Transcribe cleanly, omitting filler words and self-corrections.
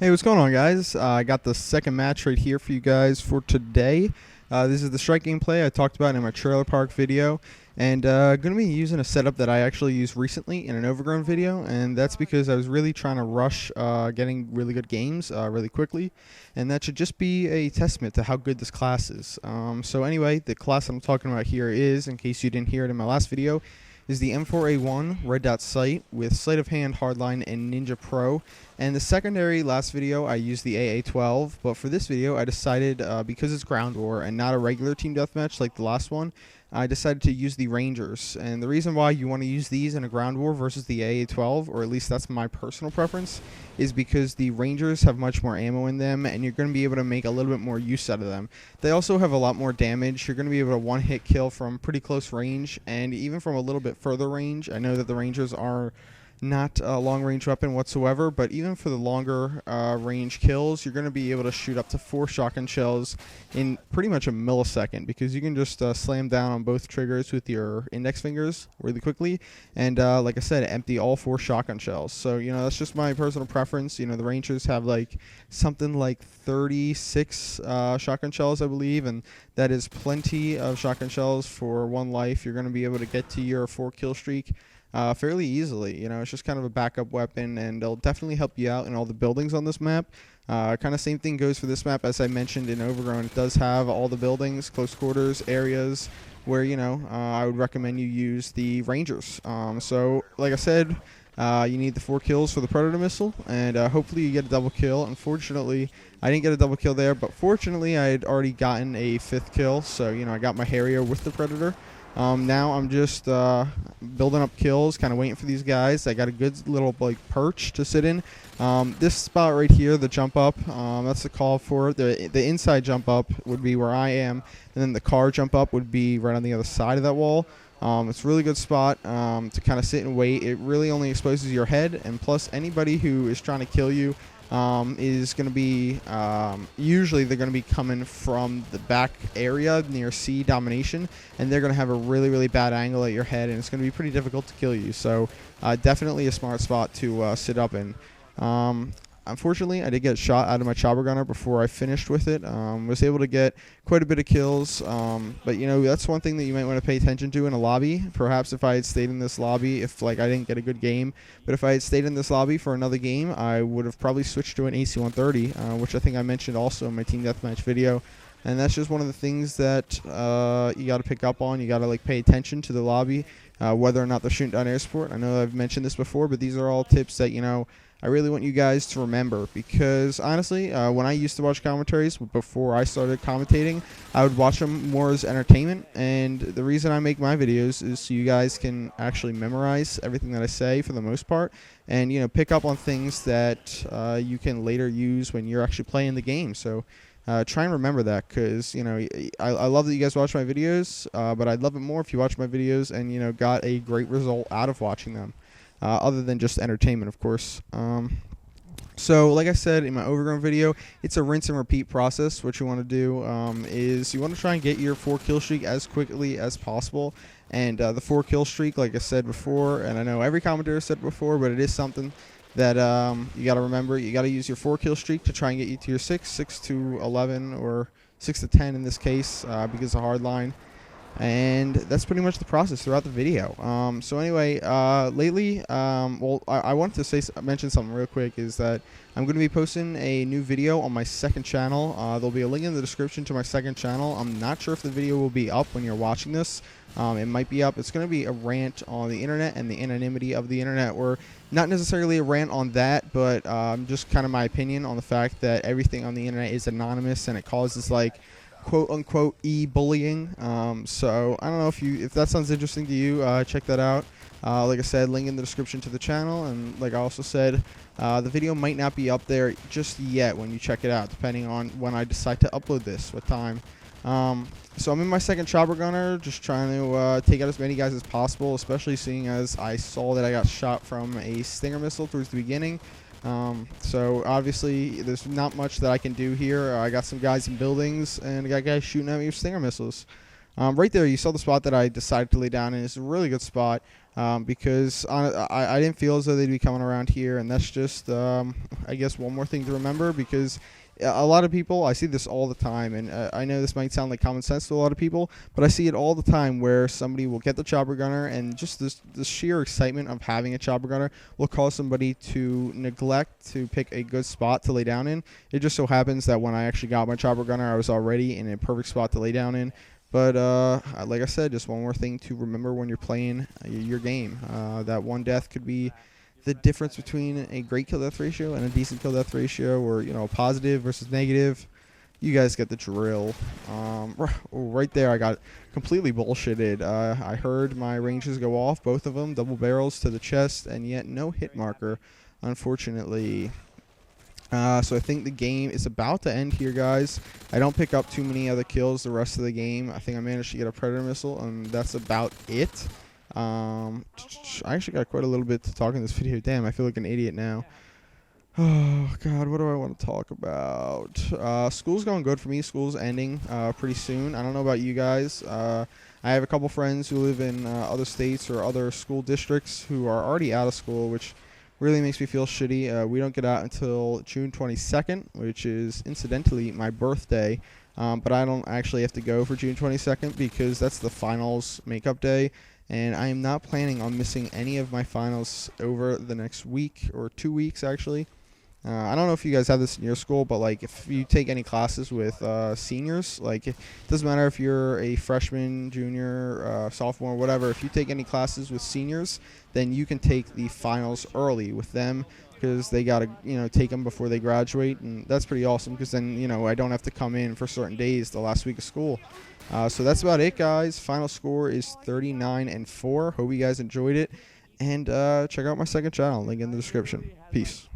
Hey, what's going on, guys? I got the second match right here for you guys for today. This is the strike gameplay I talked about in my trailer park video, and going to be using a setup that I actually used recently in an overgrown video, and that's because I was really trying to rush getting really good games really quickly, and that should just be a testament to how good this class is. So anyway, the class I'm talking about here is, in case you didn't hear it in my last video, is the M4A1 Red Dot sight with Sleight of Hand, Hardline, and Ninja Pro. And the secondary last video I used the AA-12, but for this video I decided, because it's ground war and not a regular team deathmatch like the last one, I decided to use the Rangers. And the reason why you want to use these in a ground war versus the AA-12, or at least that's my personal preference, is because the Rangers have much more ammo in them and you're going to be able to make a little bit more use out of them. They also have a lot more damage. You're going to be able to one-hit kill from pretty close range and even from a little bit further range. I know that the Rangers are not a long-range weapon whatsoever, but even for the longer range kills, you're going to be able to shoot up to 4 shotgun shells in pretty much a millisecond, because you can just slam down on both triggers with your index fingers really quickly, and like I said, empty all 4 shotgun shells. So, that's just my personal preference. The Rangers have like something like 36 shotgun shells, I believe, and that is plenty of shotgun shells for one life. You're going to be able to get to your 4 kill streak fairly easily. It's just kind of a backup weapon, and it'll definitely help you out in all the buildings on this map. Kind of same thing goes for this map. As I mentioned in Overgrown, it does have all the buildings, close quarters, areas where, I would recommend you use the Rangers. So, like I said, you need the 4 kills for the Predator missile, and hopefully you get a double kill. Unfortunately, I didn't get a double kill there, but fortunately I had already gotten a 5th kill, so, I got my Harrier with the Predator. Now I'm just building up kills, kind of waiting for these guys. I got a good little perch to sit in. This spot right here, the jump up, that's the call for it. The inside jump up would be where I am, and then the car jump up would be right on the other side of that wall. It's a really good spot to kind of sit and wait. It really only exposes your head, and plus anybody who is trying to kill you is going to be, usually they're going to be coming from the back area near C domination, and they're going to have a really, really bad angle at your head, and it's going to be pretty difficult to kill you. So definitely a smart spot to sit up in. Unfortunately, I did get shot out of my chopper gunner before I finished with it. Was able to get quite a bit of kills, but that's one thing that you might want to pay attention to in a lobby. Perhaps if I had stayed in this lobby, if I didn't get a good game, but if I had stayed in this lobby for another game, I would have probably switched to an AC-130, which I think I mentioned also in my team deathmatch video. And that's just one of the things that you got to pick up on. You got to pay attention to the lobby, whether or not they're shooting down air support. I know I've mentioned this before, but these are all tips that I really want you guys to remember, because honestly, when I used to watch commentaries before I started commentating, I would watch them more as entertainment, and the reason I make my videos is so you guys can actually memorize everything that I say for the most part, and pick up on things that you can later use when you're actually playing the game. So try and remember that, because I love that you guys watch my videos, but I'd love it more if you watch my videos and got a great result out of watching them. Other than just entertainment, of course. So, like I said in my overgrown video, it's a rinse and repeat process. What you want to do is you want to try and get your 4 kill streak as quickly as possible. And the 4 kill streak, like I said before, and I know every commentator said before, but it is something that you got to remember. You got to use your 4 kill streak to try and get you to your 6 to 11, or 6 to 10 in this case, because of Hardline. And that's pretty much the process throughout the video. So anyway, lately, I wanted to mention something real quick, is that I'm going to be posting a new video on my second channel. There'll be a link in the description to my second channel. I'm not sure if the video will be up when you're watching this. It might be up. It's going to be a rant on the internet and the anonymity of the internet, or not necessarily a rant on that, but just kind of my opinion on the fact that everything on the internet is anonymous and it causes quote-unquote e-bullying. So I don't know if that sounds interesting to you. Check that out. Like I said, link in the description to the channel, and like I also said, the video might not be up there just yet when you check it out, depending on when I decide to upload this, what time. So I'm in my second chopper gunner, just trying to take out as many guys as possible, especially seeing as I saw that I got shot from a Stinger missile towards the beginning. So obviously there's not much that I can do here. I got some guys in buildings, and I got guys shooting at me with Stinger missiles. Right there, you saw the spot that I decided to lay down in. It's a really good spot because I didn't feel as though they'd be coming around here, and that's just, I guess, one more thing to remember because a lot of people, I see this all the time, and I know this might sound like common sense to a lot of people, but I see it all the time where somebody will get the chopper gunner, and just this sheer excitement of having a chopper gunner will cause somebody to neglect to pick a good spot to lay down in. It just so happens that when I actually got my chopper gunner, I was already in a perfect spot to lay down in. But like I said, just one more thing to remember when you're playing your game. That one death could be the difference between a great kill death ratio and a decent kill death ratio, or positive versus negative. You guys get the drill. Right there, I got completely bullshitted. I heard my ranges go off, both of them, double barrels to the chest, and yet no hit marker, unfortunately. So I think the game is about to end here, guys. I don't pick up too many other kills the rest of the game. I think I managed to get a Predator missile, and that's about it. I actually got quite a little bit to talk in this video. Damn, I feel like an idiot now. Oh, God, what do I want to talk about? School's going good for me. School's ending pretty soon. I don't know about you guys. I have a couple friends who live in other states or other school districts who are already out of school, which really makes me feel shitty. We don't get out until June 22nd, which is incidentally my birthday. But I don't actually have to go for June 22nd because that's the finals makeup day. And I am not planning on missing any of my finals over the next week or 2 weeks, actually. I don't know if you guys have this in your school, but like if you take any classes with seniors, like it doesn't matter if you're a freshman, junior, sophomore, whatever. If you take any classes with seniors, then you can take the finals early with them because they gotta take them before they graduate, and that's pretty awesome because then I don't have to come in for certain days the last week of school. So that's about it, guys. Final score is 39-4. Hope you guys enjoyed it, and check out my second channel. Link in the description. Peace.